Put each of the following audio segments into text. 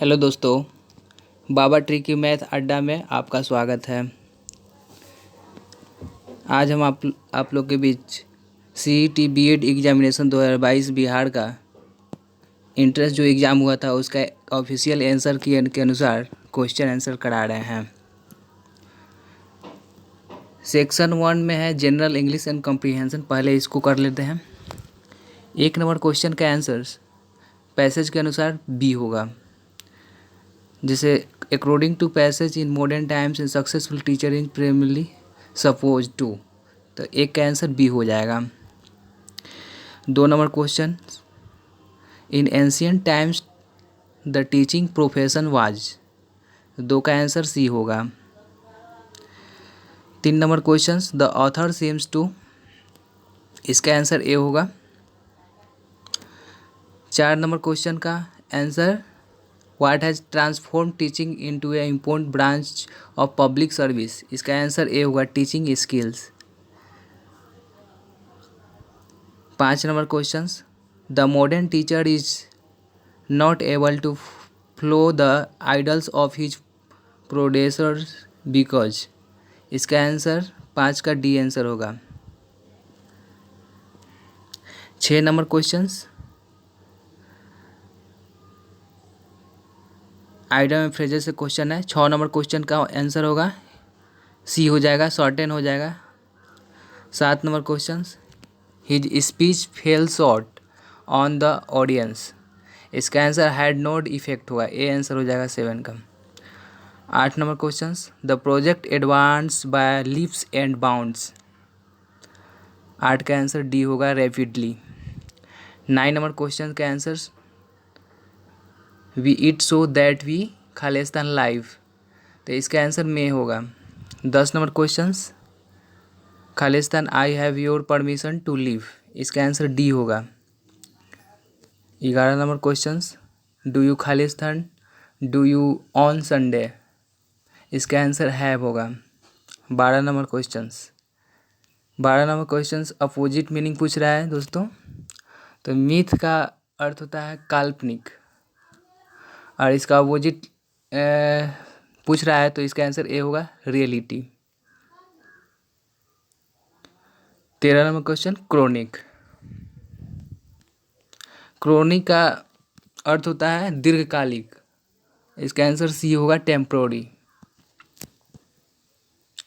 Hello दोस्तों, बाबा tricky math अड्डा में आपका स्वागत है। आज हम आप लोग के बीच सीईटी बीएड एग्जामिनेशन 2022 बिहार का इंट्रेंस जो एग्ज़ाम हुआ था उसका ऑफिशियल आंसर के अनुसार क्वेश्चन आंसर करा रहे हैं। सेक्शन 1 में है जनरल इंग्लिश एंड कॉम्प्रिहेंशन। पहले इसको कर लेते हैं। 1 नंबर क्वेश्चन का आंसर पैसेज के अनुसार बी होगा। जैसे according to passage in modern times in successful teacher in primary suppose to, तो एक का आंसर बी हो जाएगा। 2 number question in ancient times the teaching profession was, 2 का आंसर सी होगा। 3 number question the author seems to, इसका answer A होगा। 4 number question का answer what has transform teaching into A important branch of public service, इसका answer A होगा teaching skills. 5 number question the modern teacher is not able to follow the ideals of his predecessors because, इसका answer 5 का D answer होगा। 6 number question idea में phrases से question है। 6 number question का answer होगा सी हो जाएगा, शॉर्टेन हो जाएगा। 7 number question his speech fell short on the audience, इसका आंसर हैड नोट इफेक्ट होगा, ए आंसर हो जाएगा 7 का। 8 number question the project advance by leaps and bounds, 8 का आंसर डी होगा रैपिडली। 9 नंबर क्वेश्चन का answer we eat so that we खालिस्तान live, तो इसका आंसर में होगा। 10 नंबर क्वेश्चन खालिस्तान I have your permission to leave, इसका आंसर डी होगा। 11 number question do you Khalistan do you on Sunday, इसका आंसर हैव होगा। 12 नंबर क्वेश्चन अपोजिट मीनिंग पूछ रहा है दोस्तों। तो मिथ का अर्थ होता है काल्पनिक और इसका अपोजिट पूछ रहा है, तो इसका आंसर ए होगा रियलिटी। 13 नंबर क्वेश्चन क्रोनिक का अर्थ होता है दीर्घकालिक, इसका आंसर सी होगा टेम्पोररी।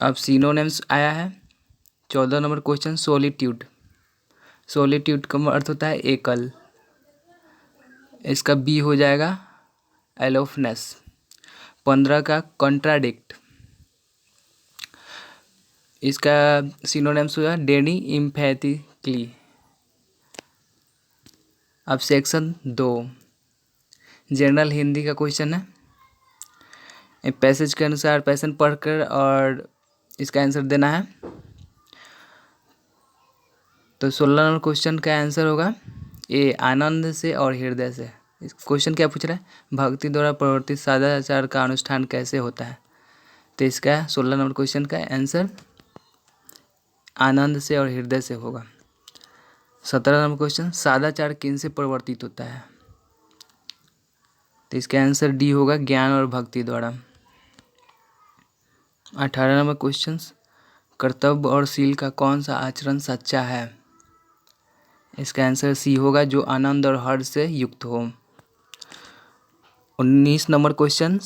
अब सिनोनिम्स आया है। 14 नंबर क्वेश्चन सोलिट्यूड का अर्थ होता है एकल, इसका बी हो जाएगा एलोफनेस। 15 का कॉन्ट्राडिक्ट, इसका सिनोनिम्स हुआ डेनी इम्पैथिकली। अब सेक्शन 2 जनरल हिंदी का क्वेश्चन है। पैसेज के अनुसार पैसन पढ़कर और इसका आंसर देना है। तो 16 नंबर क्वेश्चन का आंसर होगा ए आनंद से और हृदय से। इस क्वेश्चन क्या पूछ रहा है, भक्ति द्वारा प्रवर्तित सदाचार का अनुष्ठान कैसे होता है, तो इसका 16 नंबर क्वेश्चन का आंसर आनंद से और हृदय से होगा। 17 नंबर क्वेश्चन सदाचार किन से प्रवर्तित होता है, तो इसका आंसर डी होगा ज्ञान और भक्ति द्वारा। 18 नंबर क्वेश्चन कर्तव्य और शील का कौन सा आचरण सच्चा है, इसका आंसर सी होगा जो आनंद और हर्ष से युक्त हो। 19 नंबर क्वेश्चन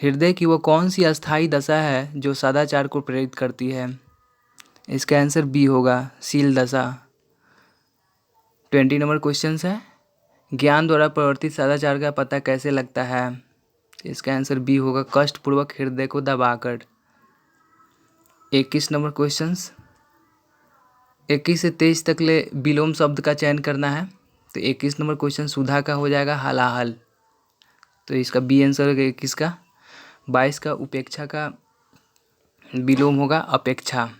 हृदय की वो कौन सी अस्थायी दशा है जो सदाचार को प्रेरित करती है, इसका आंसर बी होगा शील दशा। 20 नंबर क्वेश्चन है ज्ञान द्वारा प्रवर्तित सदाचार का पता कैसे लगता है, इसका आंसर बी होगा कष्टपूर्वक हृदय को दबाकर। 21 नंबर क्वेश्चन 21 से 23 तक ले विलोम शब्द का चयन करना है। तो 21 नंबर क्वेश्चन सुधा का हो जाएगा हलाहल, तो इसका बी आंसर होगा 21 का। 22 का उपेक्षा का विलोम होगा अपेक्षा,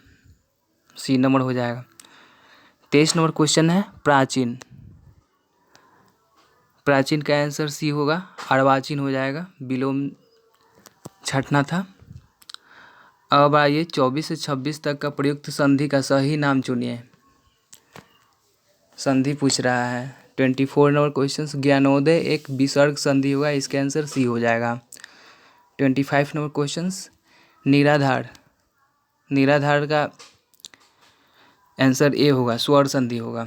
सी नंबर हो जाएगा। 23 नंबर क्वेश्चन है प्राचीन का आंसर सी होगा अर्वाचीन हो जाएगा, विलोम छठना था। अब आइए 24 से 26 तक का प्रयुक्त संधि का सही नाम चुनिए। संधि पूछ रहा है 24 नंबर क्वेश्चन, ज्ञानोदय एक विसर्ग संधि होगा, इसका आंसर सी हो जाएगा। 25 नंबर क्वेश्चन, निराधार, निराधार का आंसर ए होगा, स्वर संधि होगा।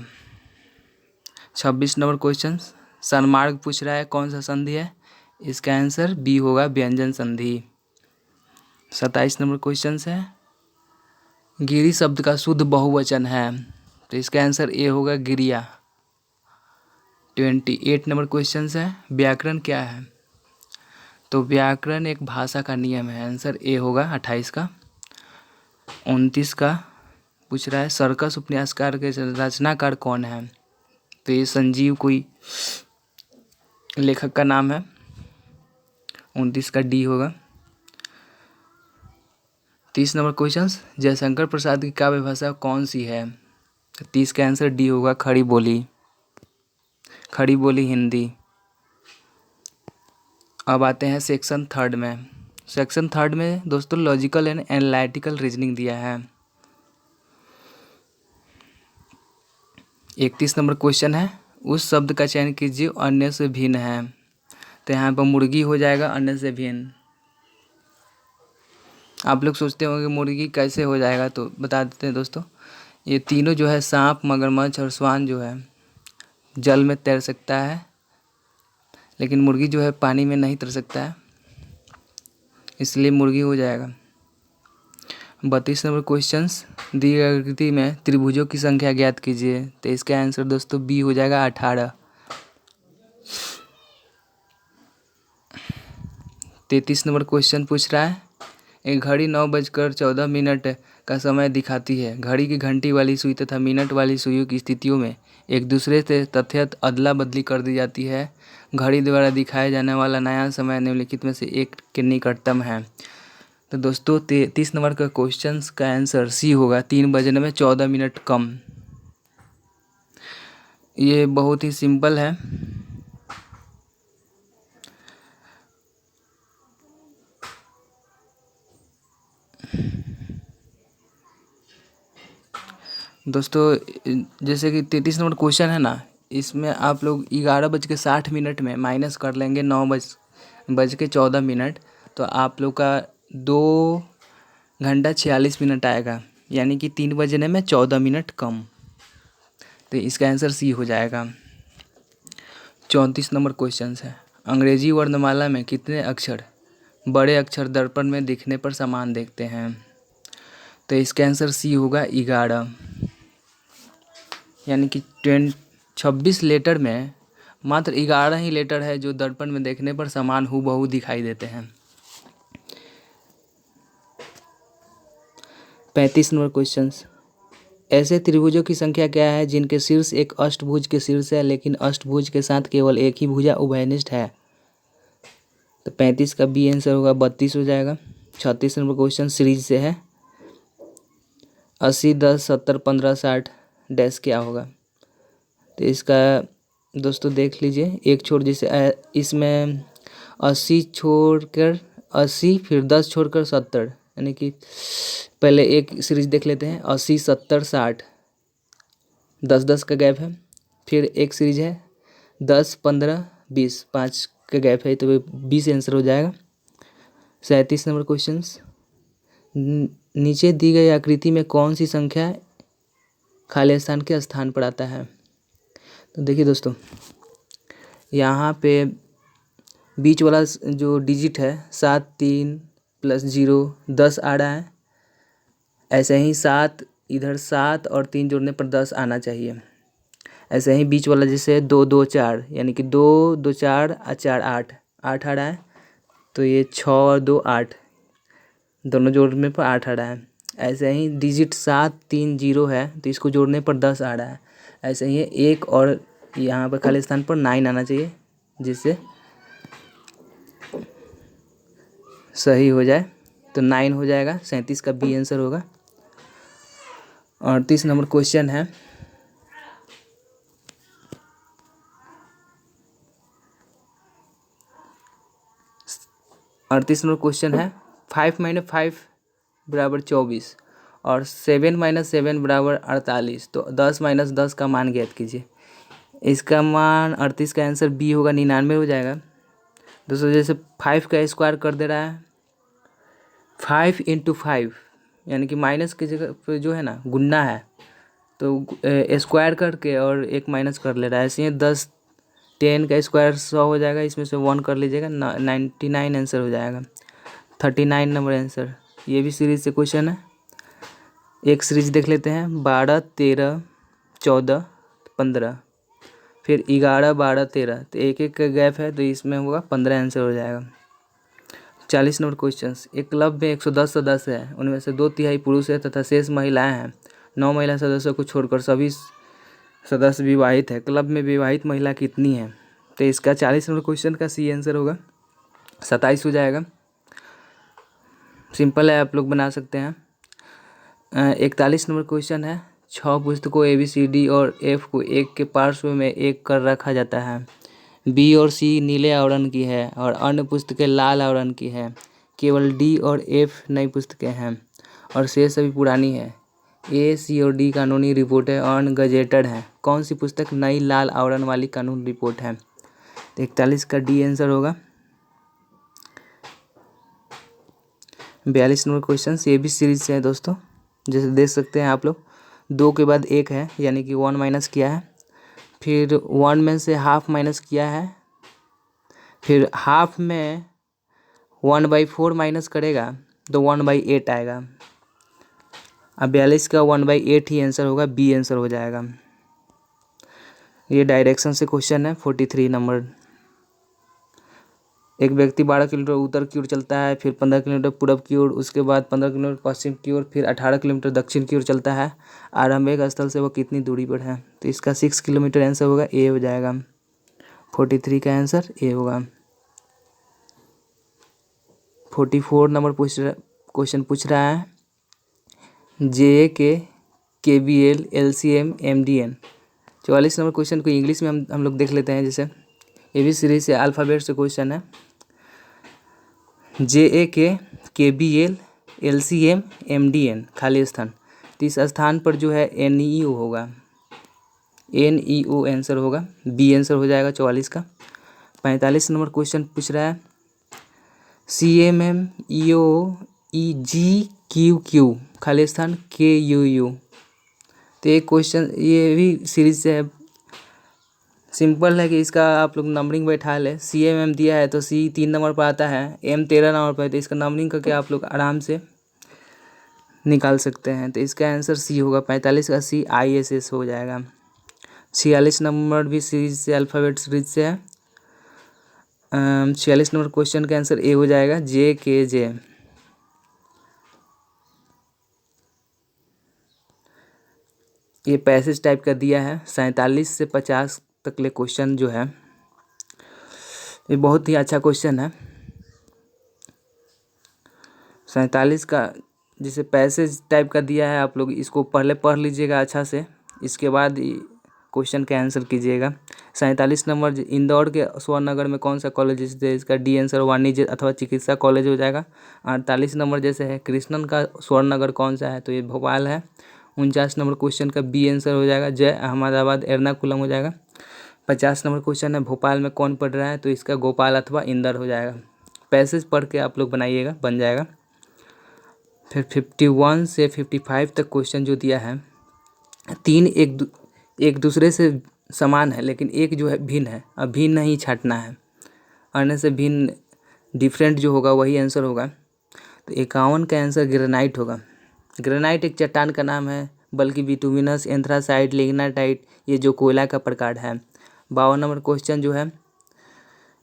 26 नंबर क्वेश्चन, सन्मार्ग पूछ रहा है कौन सा संधि है, इसका आंसर बी होगा, व्यंजन संधि। 27 नंबर क्वेश्चन है, गिरी शब्द का शुद्ध बहुवचन है, तो इसका आंसर ए होगा, गिरिया। 28 नंबर क्वेश्चन है, व्याकरण क्या है, तो व्याकरण एक भाषा का नियम है, आंसर ए होगा 28 का। 29 का पूछ रहा है, सर्कस उपन्यासकार के रचनाकार कौन है, तो ये संजीव कोई लेखक का नाम है, 29 का डी होगा। 30 नंबर क्वेश्चन, जयशंकर प्रसाद की काव्य भाषा कौन सी है, तो 30 का आंसर डी होगा, खड़ी बोली, खड़ी बोली हिंदी। अब आते हैं सेक्शन थर्ड में। सेक्शन थर्ड में दोस्तों लॉजिकल एंड एनालिटिकल रीजनिंग दिया है। 31 नंबर क्वेश्चन है, उस शब्द का चयन कीजिए अन्य से भिन्न है, तो यहाँ पर मुर्गी हो जाएगा अन्य से भिन्न। आप लोग सोचते होंगे मुर्गी कैसे हो जाएगा, तो बता देते हैं दोस्तों, ये तीनों जो है सांप, मगरमच्छ और श्वान जो है जल में तैर सकता है, लेकिन मुर्गी जो है पानी में नहीं तैर सकता है, इसलिए मुर्गी हो जाएगा। 32 नंबर क्वेश्चन, दी गई आकृति में त्रिभुजों की संख्या ज्ञात कीजिए, तो इसका आंसर दोस्तों बी हो जाएगा, 18। 33 नंबर क्वेश्चन पूछ रहा है, एक घड़ी 9:14 का समय दिखाती है, घड़ी की घंटी वाली सुई तथा मिनट वाली सुइयों की स्थितियों में एक दूसरे से तथ्यत अदला बदली कर दी जाती है, घड़ी द्वारा दिखाया जाने वाला नया समय निम्नलिखित में से एक के निकटतम है, तो दोस्तों 33 नंबर का क्वेश्चन का आंसर सी होगा, 3:14 कम। ये बहुत ही सिंपल है। दोस्तों जैसे कि 33 नंबर क्वेश्चन है ना, इसमें आप लोग 11:60 में माइनस कर लेंगे 9:14, तो आप लोग का 2 घंटा 46 मिनट आएगा, यानी कि 3 बजने में 14 मिनट कम, तो इसका आंसर सी हो जाएगा। 34 नंबर क्वेश्चन है, अंग्रेजी वर्णमाला में कितने अक्षर बड़े अक्षर दर्पण में दिखने पर समान देखते हैं, तो इसका आंसर सी होगा, 11, यानी कि 26 लेटर में मात्र 11 ही लेटर है जो दर्पण में देखने पर समान हूबहू दिखाई देते हैं। 35 नंबर क्वेश्चन, ऐसे त्रिभुजों की संख्या क्या है जिनके शीर्ष एक अष्टभुज के शीर्ष है, लेकिन अष्टभुज के साथ केवल एक ही भुजा उभयनिष्ठ है, तो 35 का बी आंसर होगा, 32 हो जाएगा। 36 नंबर क्वेश्चन सीरीज से है, 80 10 70 15 60 डैश क्या होगा, तो इसका दोस्तों देख लीजिए, एक छोड़ जैसे इसमें 80 छोड़कर 80 फिर 10 छोड़कर 70, यानी कि पहले एक सीरीज देख लेते हैं, 80 70 60, 10-10 का गैप है, फिर एक सीरीज है 10 15 20, 5 का गैप है, तो 20 आंसर हो जाएगा। 37 नंबर क्वेश्चन, नीचे दी गई आकृति में कौन सी संख्या खाली स्थान के स्थान पर आता है, तो देखिए दोस्तों, यहाँ पे बीच वाला जो डिजिट है 7 3 + 0 10 आ रहा है, ऐसे ही 7 इधर 7 और 3 जोड़ने पर 10 आना चाहिए, ऐसे ही बीच वाला जैसे 2 2 4, यानी कि 2 2 4 और 4 8 8 आ रहा है, तो ये 6 और 2 8, दोनों जोड़ने पर 8 आ रहा है। ऐसे ही डिजिट 7 3 0 है, तो इसको जोड़ने पर 10 आ रहा है, ऐसे ही 1 और यहाँ पर खाली स्थान पर 9 आना चाहिए, जिससे सही हो जाए, तो 9 हो जाएगा, 37 का बी आंसर होगा। 38 नंबर क्वेश्चन है, है 5 - 5 = 24 और 7 - 7 = 48, तो 10 - 10 का मान ज्ञात कीजिए। इसका मान 38 का आंसर बी होगा, 99 हो जाएगा। दोस्तों जैसे 5 का स्क्वायर कर दे रहा है 5 × 5, यानी कि माइनस की जगह पे जो है ना गुन्ना है तो स्क्वायर करके और एक माइनस कर ले रहा है। ऐसे ही 10 10 का स्क्वायर 100 हो जाएगा, इसमें से 1 कर लीजिएगा 99 आंसर हो जाएगा। 39 नंबर आंसर। ये भी सीरीज से क्वेश्चन है। एक सीरीज देख लेते हैं 12 13 14 15, फिर 11 12 13, तो एक एक का गैप है तो इसमें होगा 15 आंसर हो जाएगा। 40 नंबर क्वेश्चन। एक क्लब में 110 सदस्य हैं, उनमें से 2/3 पुरुष है तथा शेष महिलाएं हैं। 9 महिला सदस्यों को छोड़कर सभी सदस्य विवाहित है। क्लब में विवाहित महिला कितनी है? तो इसका 40 नंबर क्वेश्चन का सी आंसर होगा 27 हो जाएगा। सिंपल है, आप लोग बना सकते हैं। 41 नंबर क्वेश्चन है 6 पुस्तकों ABCD और F को एक के पार्श्व में एक कर रखा जाता है। B और C नीले आवरण की है और अन्य पुस्तकें लाल आवरण की है। केवल D और F नई पुस्तकें हैं और शेष सभी पुरानी है। A, C और D कानूनी रिपोर्टें अनगजेटेड हैं। कौन सी पुस्तक नई लाल आवरण वाली कानूनी रिपोर्ट है? तो 41 का D आंसर होगा। 42 नंबर क्वेश्चन ये भी सीरीज से है दोस्तों, जैसे देख सकते हैं आप लोग 2 के बाद 1 है यानी कि 1 माइनस किया है, फिर 1 में से हाफ माइनस किया है, फिर हाफ में 1/4 माइनस करेगा तो 1/8 आएगा। अब 42 का 1/8 ही आंसर होगा, बी आंसर हो जाएगा। ये डायरेक्शन से क्वेश्चन है। 43 नंबर। एक व्यक्ति 12 किलोमीटर उत्तर की ओर चलता है, फिर 15 किलोमीटर पूर्व की ओर, उसके बाद 15 किलोमीटर पश्चिम की ओर, फिर 18 किलोमीटर दक्षिण की ओर चलता है। आरंभिक स्थल से वो कितनी दूरी पर है? तो इसका 6 किलोमीटर आंसर होगा, ए हो जाएगा। 43 का आंसर ए होगा। 44 नंबर क्वेश्चन पूछ रहा है JK KBL LCM MDN। 44 number question को इंग्लिश में हम लोग देख लेते हैं। जैसे ये भी सीरीज से अल्फ़ाबेट से क्वेश्चन है। JK KBL LCM MDN खाली स्थान, तो इस स्थान पर जो है NEO होगा, NEO आंसर होगा, बी आंसर हो जाएगा 44 का। 45 नंबर क्वेश्चन पूछ रहा है CMMEOEGQQ खाली स्थान KUU। तो एक क्वेश्चन ये भी सीरीज से है। सिंपल है कि इसका आप लोग नंबरिंग बैठा ले। CMM दिया है तो C 3 नंबर पर आता है, M 13 नंबर पर है, तो इसका नंबरिंग करके आप लोग आराम से निकाल सकते हैं। तो इसका आंसर C होगा। 45 का C ISS हो जाएगा। 46 नंबर भी सीरीज से अल्फ़ाबेट सीरीज से है। 46 नंबर क्वेश्चन का आंसर ए हो जाएगा, JKJ। ये पैसेज टाइप का दिया है। 47 से 50 तक ले क्वेश्चन जो है ये बहुत ही अच्छा क्वेश्चन है। 47 का जिसे पैसेज टाइप का दिया है, आप लोग इसको पहले पढ़ लीजिएगा अच्छा से, इसके बाद क्वेश्चन का आंसर कीजिएगा। 47 नंबर इंदौर के स्वर्ण नगर में कौन सा कॉलेज है? इसका डी आंसर वाणिज्य अथवा चिकित्सा कॉलेज हो जाएगा। 48 नंबर जैसे है कृष्णन का स्वर्ण नगर कौन सा है? तो ये भोपाल है। 49 नंबर क्वेश्चन का बी आंसर हो जाएगा, जय अहमदाबाद एर्नाकुलम हो जाएगा। 50 नंबर क्वेश्चन है भोपाल में कौन पढ़ रहा है? तो इसका गोपाल अथवा इंदर हो जाएगा। पैसेज पढ़ के आप लोग बनाइएगा, बन जाएगा। फिर 51 से 55 तक क्वेश्चन जो दिया है, 3 एक दूसरे से समान है लेकिन एक जो है भिन्न है। अब भिन्न ही छांटना है, अन्य से भिन्न डिफरेंट जो होगा वही आंसर होगा। तो 51 का आंसर ग्रेनाइट होगा। ग्रेनाइट एक चट्टान का नाम है, बल्कि बिटुमिनस, एंथ्रासाइट, लिग्नाटाइट ये जो कोयला का प्रकार है। 52 नंबर क्वेश्चन जो है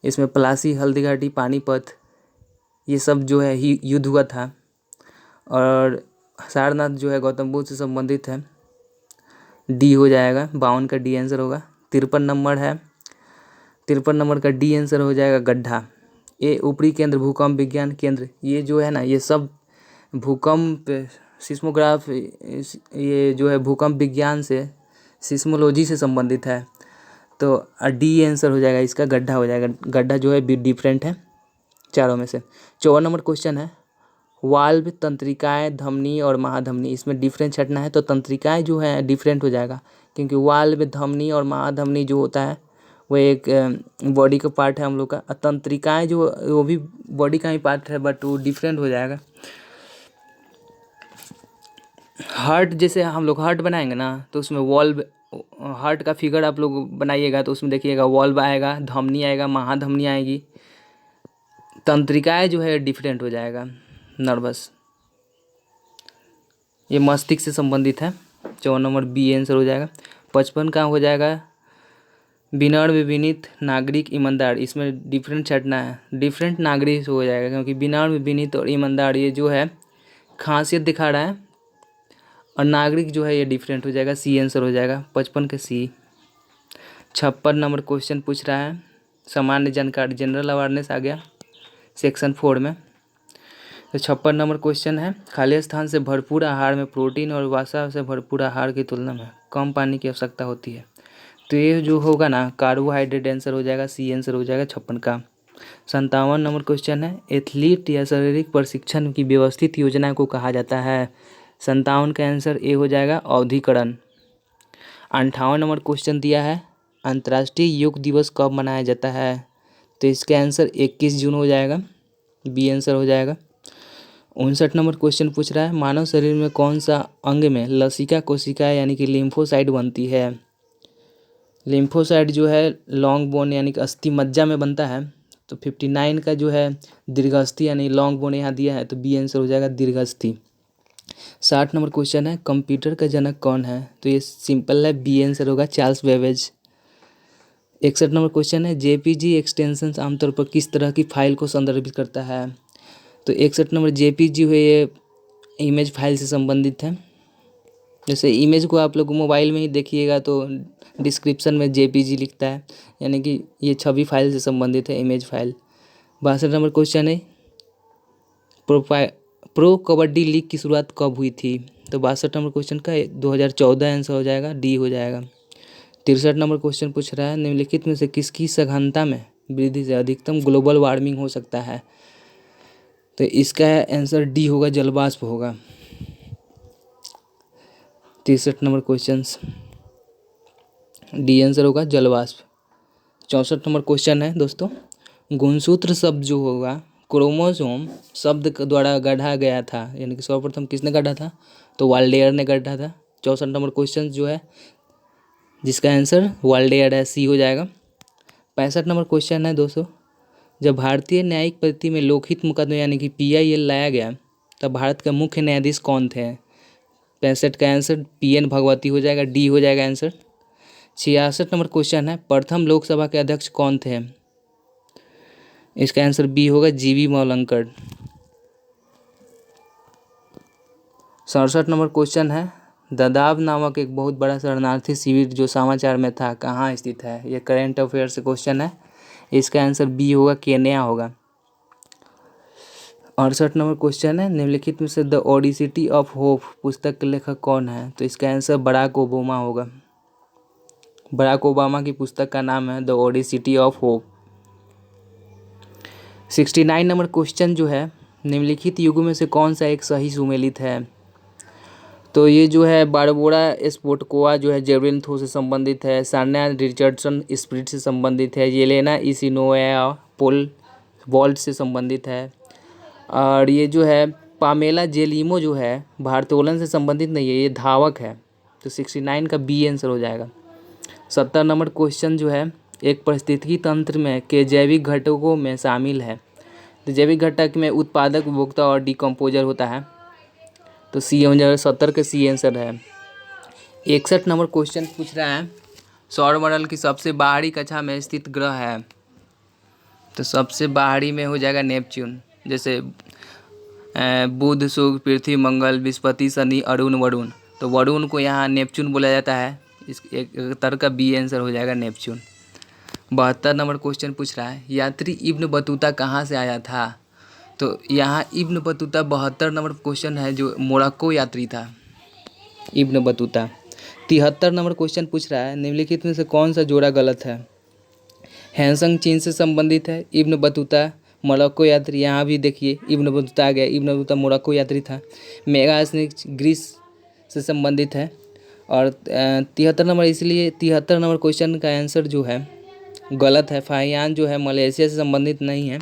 इसमें पलासी, हल्दीघाटी, पानीपत ये सब जो है ही युद्ध हुआ था और सारनाथ जो है गौतम बुद्ध से संबंधित है, डी हो जाएगा। 52 का डी आंसर होगा। 53 नंबर है, 53 नंबर का डी आंसर हो जाएगा गड्ढा। ए ऊपरी केंद्र भूकंप विज्ञान केंद्र, ये जो है ना ये सब भूकंप सिस्मोग्राफ ये जो है भूकंप विज्ञान से सिस्मोलॉजी से संबंधित है, तो डी आंसर हो जाएगा इसका, गड्ढा हो जाएगा। गड्ढा जो है डिफरेंट है चारों में से। 54 नंबर क्वेश्चन है वाल्व, तंत्रिकाएं, धमनी और महाधमनी, इसमें डिफरेंट छटना है तो तंत्रिकाएं जो है डिफरेंट हो जाएगा क्योंकि वाल्व में धमनी और महाधमनी जो होता है वो एक बॉडी का पार्ट है हम लोग का। तंत्रिकाएं जो वो भी बॉडी का ही पार्ट है, बट वो डिफरेंट हो जाएगा। हार्ट, जैसे हम लोग हार्ट बनाएंगे ना तो उसमें वॉल्व, हार्ट का फिगर आप लोग बनाइएगा तो उसमें देखिएगा वॉल्व आएगा, धमनी आएगा, महाधमनी आएगी। तंत्रिकाएं जो है डिफरेंट हो जाएगा। नर्वस, ये मस्तिष्क से संबंधित है। 54 नंबर बी आंसर हो जाएगा। 55 का हो जाएगा विनम्र, विनीत, नागरिक, ईमानदार। इसमें डिफरेंट छटना है, डिफरेंट नागरिक हो जाएगा, क्योंकि विनम्र, विनीत और ईमानदार ये जो है खासियत दिखा रहा है, और नागरिक जो है ये डिफरेंट हो जाएगा। सी आंसर हो जाएगा 55 के सी। 56 नंबर क्वेश्चन पूछ रहा है सामान्य जानकारी, जनरल अवेयरनेस आ गया सेक्शन 4 में। तो 56 नंबर क्वेश्चन है खाली स्थान से भरपूर आहार में प्रोटीन और वसा से भरपूर आहार की तुलना में कम पानी की आवश्यकता होती है। तो ये जो होगा ना कार्बोहाइड्रेट आंसर हो जाएगा। सी आंसर हो जाएगा 56 का। 57 नंबर क्वेश्चन है एथलीट या शारीरिक प्रशिक्षण की व्यवस्थित योजना को कहा जाता है। 57 का आंसर ए हो जाएगा अवधिकरण। 58 नंबर क्वेश्चन दिया है अंतर्राष्ट्रीय योग दिवस कब मनाया जाता है। तो इसका आंसर 21 जून हो जाएगा। बी आंसर हो जाएगा। 59 नंबर क्वेश्चन पूछ रहा है मानव शरीर में कौन सा अंग में लसिका कोशिका यानी कि लिम्फोसाइट बनती है। लिम्फोसाइट जो है लॉन्ग बोन यानी कि अस्थि मज्जा में बनता है। तो 59 का जो है दीर्घस्थि यानी लॉन्ग बोन यहाँ दिया है, तो बी आंसर हो जाएगा दीर्घस्थि। 60 नंबर क्वेश्चन है कंप्यूटर का जनक कौन है। तो ये सिंपल है, बी आंसर होगा चार्ल्स बेबेज। 61 नंबर क्वेश्चन है जेपीजी एक्सटेंशन आमतौर पर किस तरह की फाइल को संदर्भित करता है। तो 61 नंबर जेपीजी है ये इमेज फाइल से संबंधित है। जैसे इमेज को आप लोग मोबाइल में ही देखिएगा तो डिस्क्रिप्शन में जेपीजी लिखता है, यानी कि ये छवि फाइल से संबंधित है, इमेज फाइल। 62 नंबर क्वेश्चन है प्रो कबड्डी लीग की शुरुआत कब हुई थी। तो 62 नंबर क्वेश्चन का 2014 आंसर हो जाएगा, डी हो जाएगा। 63 नंबर क्वेश्चन पूछ रहा है निम्नलिखित में से किसकी सघनता में वृद्धि से अधिकतम ग्लोबल वार्मिंग हो सकता है। तो इसका आंसर डी होगा, जलवाष्प होगा। 63 नंबर क्वेश्चन डी आंसर होगा जलवाष्प। 64 नंबर क्वेश्चन है दोस्तों गुणसूत्र शब्द जो होगा क्रोमोसोम शब्द द्वारा गढ़ा गया था, यानी कि सर्वप्रथम किसने गढ़ा था। तो वाल्डेयर ने गढ़ा था। 64 नंबर क्वेश्चन जो है जिसका आंसर वाल्डेयर है, सी हो जाएगा। 65 नंबर क्वेश्चन है दोस्तों जब भारतीय न्यायिक पद्धति में लोकहित मुकदमे यानी कि PIL लाया गया तब भारत के मुख्य न्यायाधीश कौन थे। 65 का आंसर PN भगवती हो जाएगा, डी हो जाएगा आंसर। 66 नंबर क्वेश्चन है प्रथम लोकसभा के अध्यक्ष कौन थे। इसका आंसर बी होगा, GV मौलंकर। 67 नंबर क्वेश्चन है ददाब नामक एक बहुत बड़ा शरणार्थी शिविर जो समाचार में था कहाँ स्थित है। यह करेंट अफेयर से क्वेश्चन है। इसका आंसर बी होगा, केन्या होगा। 68 नंबर क्वेश्चन है निम्नलिखित में से द ओडिसिटी ऑफ होप पुस्तक के लेखक कौन है। तो इसका आंसर बराक ओबामा होगा। बराक ओबामा की पुस्तक का नाम है the audacity of hope. 69 number question जो है निम्नलिखित युगों में से कौन सा एक सही सुमेलित है। तो ये जो है बारबोरा स्पोटकोवा जो है जेवलिन थ्रो से संबंधित है। सान्या रिचर्डसन स्पिरिट से संबंधित है। येलेना इसिनोवा पोल वॉल्ट से संबंधित है। और ये जो है पामेला जेलिमो जो है भारोत्तोलन से संबंधित नहीं है, ये धावक है। तो 69 का बी आंसर हो जाएगा। 70 नंबर क्वेश्चन जो है एक पारिस्थितिकी तंत्र में के जैविक घटकों में शामिल है। तो जैविक घटक में उत्पादक, उपभोक्ता और डिकम्पोजर होता है। तो सी हो जाएगा, 70 का सी आंसर है। 61 नंबर क्वेश्चन पूछ रहा है सौरमंडल की सबसे बाहरी कक्षा में स्थित ग्रह है। तो सबसे बाहरी में हो जाएगा नेपच्यून। जैसे बुध, शुक्र, पृथ्वी, मंगल, बृहस्पति, शनि, अरुण, वरुण। तो वरुण को यहाँ नेपच्यून बोला जाता है। इस एक तरह का बी आंसर हो जाएगा नेपच्यून। 72 नंबर क्वेश्चन पूछ रहा है यात्री इब्न बतूता कहाँ से आया था। तो यहाँ इब्न बतूता 72 नंबर क्वेश्चन है जो मोरक्को यात्री था इब्न बतूता। 73 नंबर क्वेश्चन पूछ रहा है निम्नलिखित में से कौन सा जोड़ा गलत है। हैंसंग चीन से संबंधित है, इब्न बतूता मोरक्को यात्री। यहाँ भी देखिए इब्न बतूता आ गया, इब्न बतूता मोरक्को यात्री था। मेगा स्नेक ग्रीस से संबंधित है और 73 नंबर, इसलिए 73 नंबर क्वेश्चन का आंसर जो है गलत है। फाहियान जो है मलेशिया से संबंधित नहीं है।